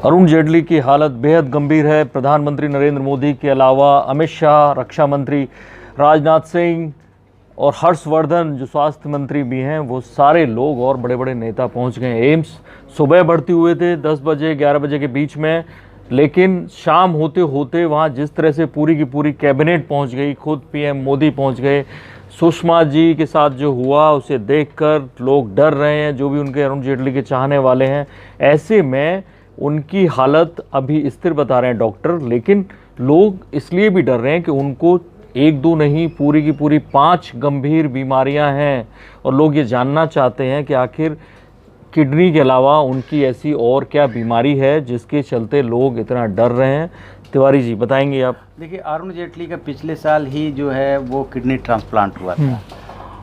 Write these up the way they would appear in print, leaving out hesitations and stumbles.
अरुण जेटली की हालत बेहद गंभीर है। प्रधानमंत्री नरेंद्र मोदी के अलावा अमित शाह, रक्षा मंत्री राजनाथ सिंह और हर्षवर्धन जो स्वास्थ्य मंत्री भी हैं, वो सारे लोग और बड़े बड़े नेता पहुंच गए। एम्स सुबह भर्ती हुए थे 10 बजे 11 बजे के बीच में, लेकिन शाम होते होते वहां जिस तरह से पूरी की पूरी कैबिनेट पहुंच गई, खुद पीएम मोदी पहुंच गए। सुषमा जी के साथ जो हुआ उसे देखकर लोग डर रहे हैं, जो भी उनके अरुण जेटली के चाहने वाले हैं। ऐसे में उनकी हालत अभी स्थिर बता रहे हैं डॉक्टर, लेकिन लोग इसलिए भी डर रहे हैं कि उनको एक दो नहीं पूरी की पूरी 5 गंभीर बीमारियां हैं और लोग ये जानना चाहते हैं कि आखिर किडनी के अलावा उनकी ऐसी और क्या बीमारी है जिसके चलते लोग इतना डर रहे हैं। तिवारी जी बताएंगे आप। देखिए, अरुण जेटली का पिछले साल ही जो है वो किडनी ट्रांसप्लांट हुआ था।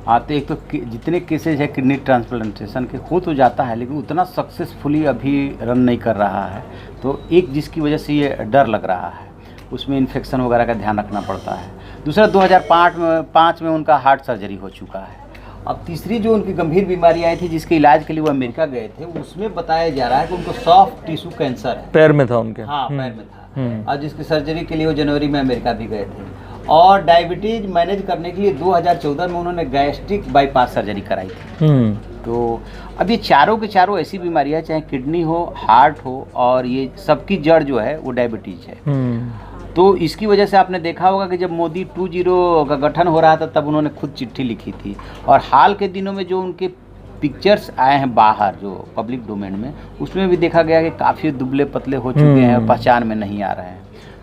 आते एक तो जितने केसेज है किडनी ट्रांसप्लांटेशन के हो तो जाता है, लेकिन उतना सक्सेसफुली अभी रन नहीं कर रहा है। तो एक जिसकी वजह से ये डर लग रहा है, उसमें इन्फेक्शन वगैरह का ध्यान रखना पड़ता है। दूसरा 2005 में उनका हार्ट सर्जरी हो चुका है। अब तीसरी जो उनकी गंभीर बीमारी आई थी जिसके इलाज के लिए वो अमेरिका गए थे, उसमें बताया जा रहा है कि उनको सॉफ्ट टिश्यू कैंसर है। पैर में था उनके। हाँ, पैर में था। और जिसकी सर्जरी के लिए वो जनवरी में अमेरिका भी गए थे। और डायबिटीज मैनेज करने के लिए 2014 में उन्होंने गैस्ट्रिक बाईपास सर्जरी कराई थी। तो अब ये चारों के चारों ऐसी बीमारियां, चाहे किडनी हो, हार्ट हो, और ये सबकी जड़ जो है वो डायबिटीज है। तो इसकी वजह से आपने देखा होगा कि जब मोदी 2.0 का गठन हो रहा था तब उन्होंने खुद चिट्ठी लिखी थी। और हाल के दिनों में जो उनके पिक्चर्स आए हैं बाहर जो पब्लिक डोमेन में, उसमें भी देखा गया कि काफ़ी दुबले पतले हो चुके हैं, पहचान में नहीं आ रहे हैं।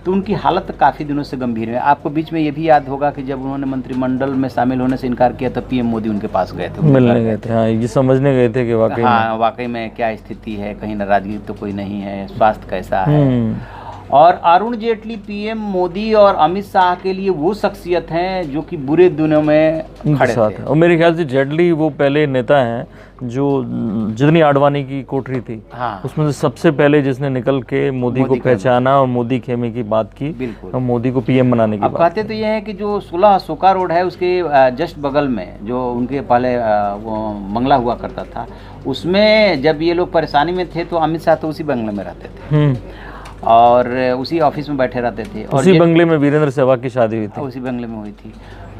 तो उनकी हालत काफ़ी दिनों से गंभीर है। आपको बीच में ये भी याद होगा कि जब उन्होंने मंत्रिमंडल में शामिल होने से इनकार किया तो पीएम मोदी उनके पास गए थे, मिलने गए थे। हाँ, ये समझने गए थे कि वाकई वाकई में क्या स्थिति है, कहीं नाराजगी तो कोई नहीं है, स्वास्थ्य कैसा है। और अरुण जेटली पीएम मोदी और अमित शाह के लिए वो शख्सियत हैं जो कि बुरे दिनों में खड़े थे। और मेरे ख्याल से जेटली वो पहले नेता हैं जो जितनी आडवाणी की कोठरी थी, हाँ, उसमें से सबसे पहले जिसने निकल के मोदी को पहचाना और मोदी खेमे की बात की और मोदी को पीएम बनाने की बात। कहते तो ये है कि जो 16 अशोका रोड है उसके जस्ट बगल में जो उनके पहले वो बंगला हुआ करता था, उसमें जब ये लोग परेशानी में थे तो अमित शाह तो उसी बंगले में रहते थे और उसी ऑफिस में बैठे रहते थे। और उसी बंगले में वीरेंद्र सहवाग की शादी हुई थी, उसी बंगले में हुई थी।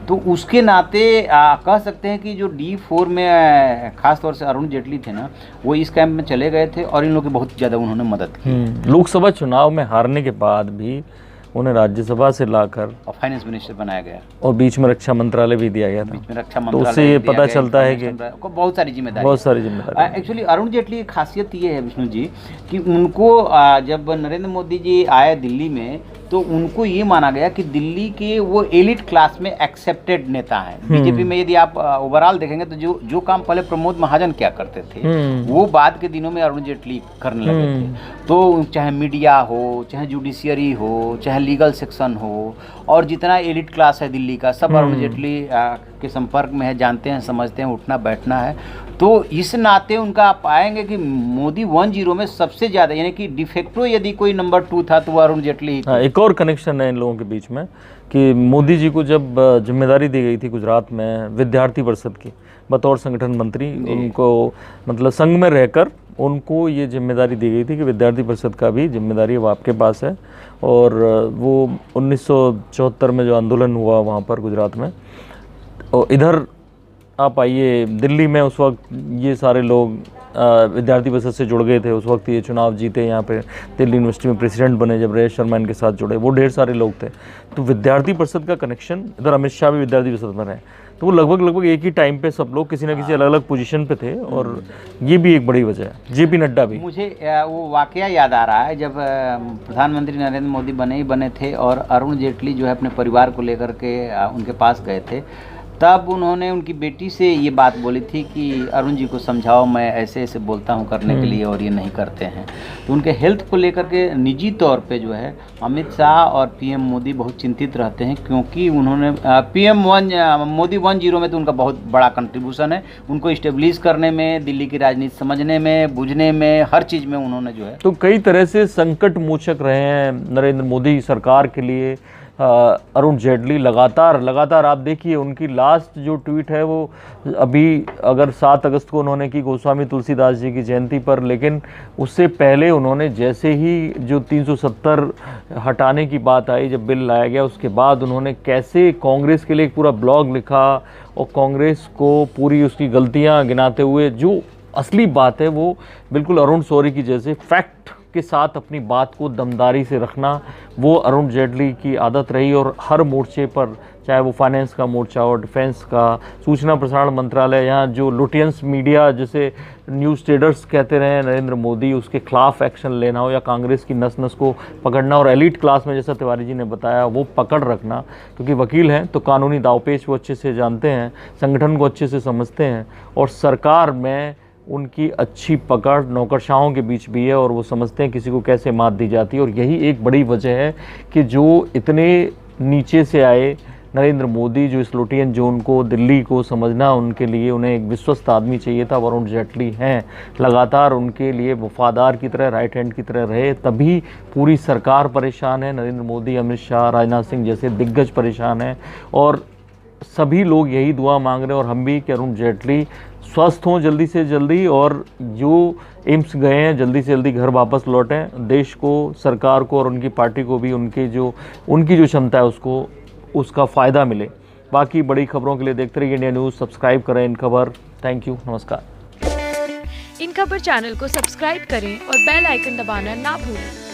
तो उसके नाते कह सकते हैं कि जो D4 में खास तौर से अरुण जेटली थे ना, वो इस कैंप में चले गए थे और इन लोगों की बहुत ज़्यादा उन्होंने मदद की। लोकसभा चुनाव में हारने के बाद भी उन्हें राज्यसभा से लाकर और फाइनेंस मिनिस्टर बनाया गया और बीच में रक्षा मंत्रालय भी दिया गया था। बीच में रक्षा तो मंत्रालय उससे ये पता चलता है कि बहुत सारी जिम्मेदारी। एक्चुअली अरुण जेटली की खासियत ये है विष्णु जी कि उनको जब नरेंद्र मोदी जी आए दिल्ली में तो उनको ये माना गया कि दिल्ली के वो एलिट क्लास में एक्सेप्टेड नेता हैं। बीजेपी में यदि आप ओवरऑल देखेंगे तो जो काम पहले प्रमोद महाजन क्या करते थे वो बाद के दिनों में अरुण जेटली करने लगे थे। तो चाहे मीडिया हो, चाहे जुडिशियरी हो, चाहे लीगल सेक्शन हो, और जितना एलिट क्लास है दिल्ली का, सब अरुण जेटली के संपर्क में है, जानते हैं, समझते हैं, उठना बैठना है। तो इस नाते उनका आप पाएंगे कि मोदी 1.0 में सबसे ज़्यादा, यानी कि डिफेक्टो यदि कोई नंबर 2 था तो वो अरुण जेटली ही था। एक और कनेक्शन है इन लोगों के बीच में कि मोदी जी को जब जिम्मेदारी दी गई थी गुजरात में विद्यार्थी परिषद की बतौर संगठन मंत्री, उनको मतलब संघ में रहकर उनको ये जिम्मेदारी दी गई थी कि विद्यार्थी परिषद का भी जिम्मेदारी अब आपके पास है। और वो 1974 में जो आंदोलन हुआ वहाँ पर गुजरात में, और इधर आप आइए दिल्ली में उस वक्त ये सारे लोग विद्यार्थी परिषद से जुड़ गए थे। उस वक्त ये चुनाव जीते, यहाँ पे दिल्ली यूनिवर्सिटी में प्रेसिडेंट बने जब रेश शर्मा इनके साथ जुड़े, वो ढेर सारे लोग थे। तो विद्यार्थी परिषद का कनेक्शन, इधर अमित शाह भी विद्यार्थी परिषद में रहे, तो वो लगभग एक ही टाइम पे सब लोग किसी न किसी अलग अलग पोजीशन पे थे। और ये भी एक बड़ी वजह है। जेपी नड्डा भी। मुझे वो वाकया याद आ रहा है जब प्रधानमंत्री नरेंद्र मोदी बने थे और अरुण जेटली जो है अपने परिवार को लेकर के उनके पास गए थे, तब उन्होंने उनकी बेटी से ये बात बोली थी कि अरुण जी को समझाओ, मैं ऐसे ऐसे बोलता हूँ करने के लिए और ये नहीं करते हैं। तो उनके हेल्थ को लेकर के निजी तौर पे जो है अमित शाह और पीएम मोदी बहुत चिंतित रहते हैं, क्योंकि उन्होंने मोदी 1.0 में तो उनका बहुत बड़ा कंट्रीब्यूशन है, उनको इस्टेब्लिश करने में, दिल्ली की राजनीति समझने में, बुझने में, हर चीज़ में उन्होंने जो है। तो कई तरह से संकट मोचक रहे हैं नरेंद्र मोदी सरकार के लिए, अरुण जेटली लगातार आप देखिए उनकी लास्ट जो ट्वीट है वो अभी अगर 7 अगस्त को उन्होंने की गोस्वामी तुलसीदास जी की जयंती पर, लेकिन उससे पहले उन्होंने जैसे ही जो 370 हटाने की बात आई, जब बिल लाया गया, उसके बाद उन्होंने कैसे कांग्रेस के लिए एक पूरा ब्लॉग लिखा और कांग्रेस को पूरी उसकी गलतियां गिनाते हुए, जो असली बात है वो बिल्कुल अरुण शौरी की जैसे फैक्ट के साथ अपनी बात को दमदारी से रखना, वो अरुण जेटली की आदत रही। और हर मोर्चे पर, चाहे वो फाइनेंस का मोर्चा हो, डिफेंस का, सूचना प्रसारण मंत्रालय, यहाँ जो लुटियंस मीडिया जिसे न्यूज़ ट्रेडर्स कहते रहे नरेंद्र मोदी, उसके खिलाफ एक्शन लेना हो, या कांग्रेस की नस नस को पकड़ना, और एलीट क्लास में जैसा तिवारी जी ने बताया वो पकड़ रखना, क्योंकि वकील हैं तो कानूनी दावपेच वो अच्छे से जानते हैं, संगठन को अच्छे से समझते हैं, और सरकार में उनकी अच्छी पकड़ नौकरशाहों के बीच भी है, और वो समझते हैं किसी को कैसे मात दी जाती है। और यही एक बड़ी वजह है कि जो इतने नीचे से आए नरेंद्र मोदी, जो इस लुटियन जोन को, दिल्ली को समझना, उनके लिए उन्हें एक विश्वस्त आदमी चाहिए था, वरुण जेटली हैं। लगातार उनके लिए वफादार की तरह, राइट हैंड की तरह रहे, तभी पूरी सरकार परेशान है। नरेंद्र मोदी, अमित शाह, राजनाथ सिंह जैसे दिग्गज परेशान हैं, और सभी लोग यही दुआ मांग रहे हैं, और हम भी, कि अरुण जेटली स्वस्थ हों जल्दी से जल्दी, और जो एम्स गए हैं जल्दी से जल्दी घर वापस लौटें। देश को, सरकार को और उनकी पार्टी को भी उनकी जो क्षमता है उसका फ़ायदा मिले। बाकी बड़ी खबरों के लिए देखते रहिए इंडिया न्यूज़। सब्सक्राइब करें इन खबर। थैंक यू, नमस्कार। इन खबर चैनल को सब्सक्राइब करें और बेल आइकन दबाना ना भूलें।